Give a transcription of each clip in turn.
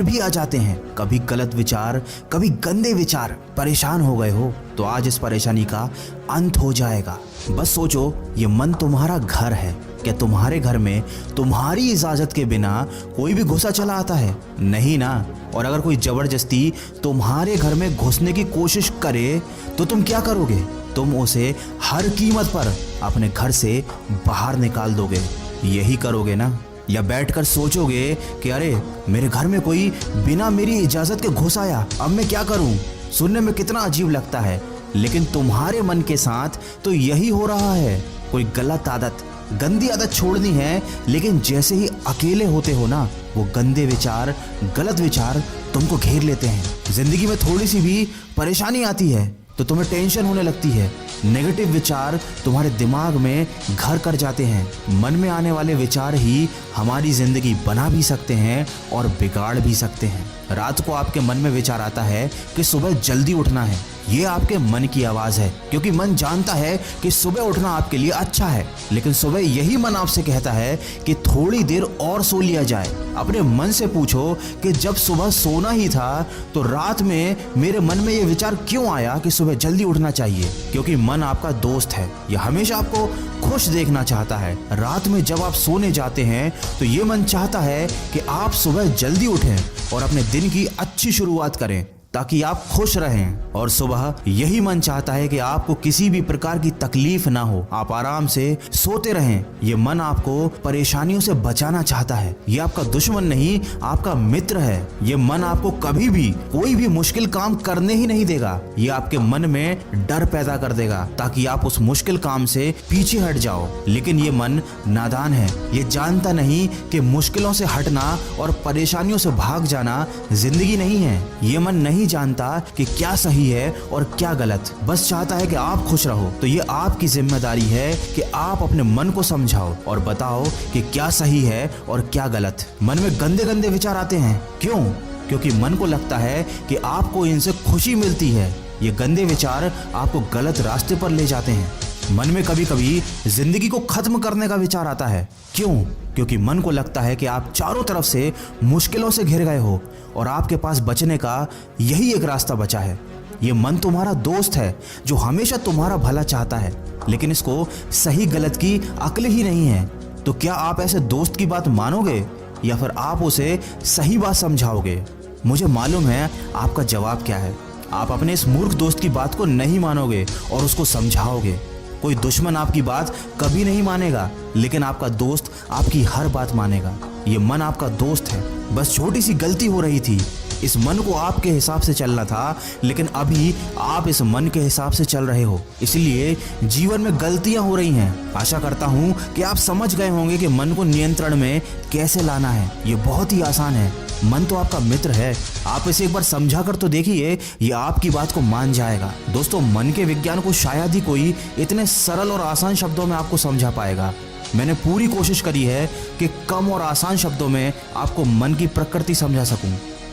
भी आ जाते हैं, कभी गलत विचार, कभी गंदे विचार। परेशान हो गए हो तो आज इस परेशानी का अंत हो जाएगा। बस सोचो, ये मन तुम्हारा घर है। क्या तुम्हारे घर में तुम्हारी इजाजत के बिना कोई भी घुसा चला आता है? नहीं ना। और अगर कोई जबरदस्ती तुम्हारे घर में घुसने की कोशिश करे तो तुम क्या करोगे? तुम उसे हर कीमत पर अपने घर से बाहर निकाल दोगे। यही करोगे ना? या बैठकर सोचोगे कि अरे मेरे घर में कोई बिना मेरी इजाजत के घुस आया, अब मैं क्या करूं? सुनने में कितना अजीब लगता है, लेकिन तुम्हारे मन के साथ तो यही हो रहा है। कोई गलत आदत, गंदी आदत छोड़नी है, लेकिन जैसे ही अकेले होते हो ना, वो गंदे विचार, गलत विचार तुमको घेर लेते हैं। जिंदगी में थोड़ी सी भी परेशानी आती है तो तुम्हें टेंशन होने लगती है। नेगेटिव विचार तुम्हारे दिमाग में घर कर जाते हैं। मन में आने वाले विचार ही हमारी जिंदगी बना भी सकते हैं और बिगाड़ भी सकते हैं। रात को आपके मन में विचार आता है कि सुबह जल्दी उठना है। ये आपके मन की आवाज है, क्योंकि मन जानता है कि सुबह उठना आपके लिए अच्छा है, लेकिन सुबह यही मन आपसे कहता है कि थोड़ी देर और सो लिया जाए। अपने मन से पूछो कि जब सुबह सोना ही था तो रात में मेरे मन में ये विचार क्यों आया कि सुबह जल्दी उठना चाहिए? क्योंकि मन आपका दोस्त है, यह हमेशा आपको खुश देखना चाहता है। रात में जब आप सोने जाते हैं तो ये मन चाहता है कि आप सुबह जल्दी उठें और अपने दिन की अच्छी शुरुआत करें, ताकि आप खुश रहें। और सुबह यही मन चाहता है कि आपको किसी भी प्रकार की तकलीफ ना हो, आप आराम से सोते रहें। ये मन आपको परेशानियों से बचाना चाहता है। ये आपका दुश्मन नहीं, आपका मित्र है। ये मन आपको कभी भी कोई भी मुश्किल काम करने ही नहीं देगा। ये आपके मन में डर पैदा कर देगा ताकि आप उस मुश्किल काम से पीछे हट जाओ। लेकिन ये मन नादान है, ये जानता नहीं कि मुश्किलों से हटना और परेशानियों से भाग जाना जिंदगी नहीं है। ये मन नहीं जानता कि क्या सही है और क्या गलत, बस चाहता है कि आप खुश रहो। तो ये आपकी जिम्मेदारी है कि आप अपने मन को समझाओ और बताओ कि क्या सही है और क्या गलत। मन में गंदे गंदे विचार आते हैं, क्यों? क्योंकि मन को लगता है कि आपको इनसे खुशी मिलती है। ये गंदे विचार आपको गलत रास्ते पर ले जाते हैं। मन में कभी कभी जिंदगी को खत्म करने का विचार आता है, क्यों? क्योंकि मन को लगता है कि आप चारों तरफ से मुश्किलों से घिर गए हो और आपके पास बचने का यही एक रास्ता बचा है। ये मन तुम्हारा दोस्त है जो हमेशा तुम्हारा भला चाहता है, लेकिन इसको सही गलत की अक्ल ही नहीं है। तो क्या आप ऐसे दोस्त की बात मानोगे या फिर आप उसे सही बात समझाओगे? मुझे मालूम है आपका जवाब क्या है। आप अपने इस मूर्ख दोस्त की बात को नहीं मानोगे और उसको समझाओगे। कोई दुश्मन आपकी बात कभी नहीं मानेगा, लेकिन आपका दोस्त आपकी हर बात मानेगा। ये मन आपका दोस्त है, बस छोटी सी गलती हो रही थी। इस मन को आपके हिसाब से चलना था, लेकिन अभी आप इस मन के हिसाब से चल रहे हो, इसलिए जीवन में गलतियां हो रही हैं। आशा करता हूं कि आप समझ गए होंगे कि मन को नियंत्रण में कैसे लाना है। ये बहुत ही आसान है। मन तो आपका मित्र है, आप इसे एक बार समझा कर तो देखिए, ये आपकी बात को मान जाएगा। दोस्तों, मन के विज्ञान को शायद ही कोई इतने सरल और आसान शब्दों में आपको समझा पाएगा। मैंने पूरी कोशिश करी है कि कम और आसान शब्दों में आपको मन की प्रकृति समझा सकूं।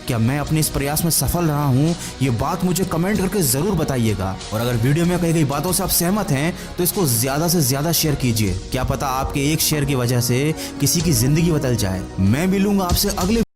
क्या मैं अपने इस प्रयास में सफल रहा हूं? ये बात मुझे कमेंट करके जरूर बताइएगा। और अगर वीडियो में कही गई बातों से आप सहमत हैं तो इसको ज्यादा से ज्यादा शेयर कीजिए। क्या पता आपके एक शेयर की वजह से किसी की जिंदगी बदल जाए। मैं मिलूंगा आपसे अगले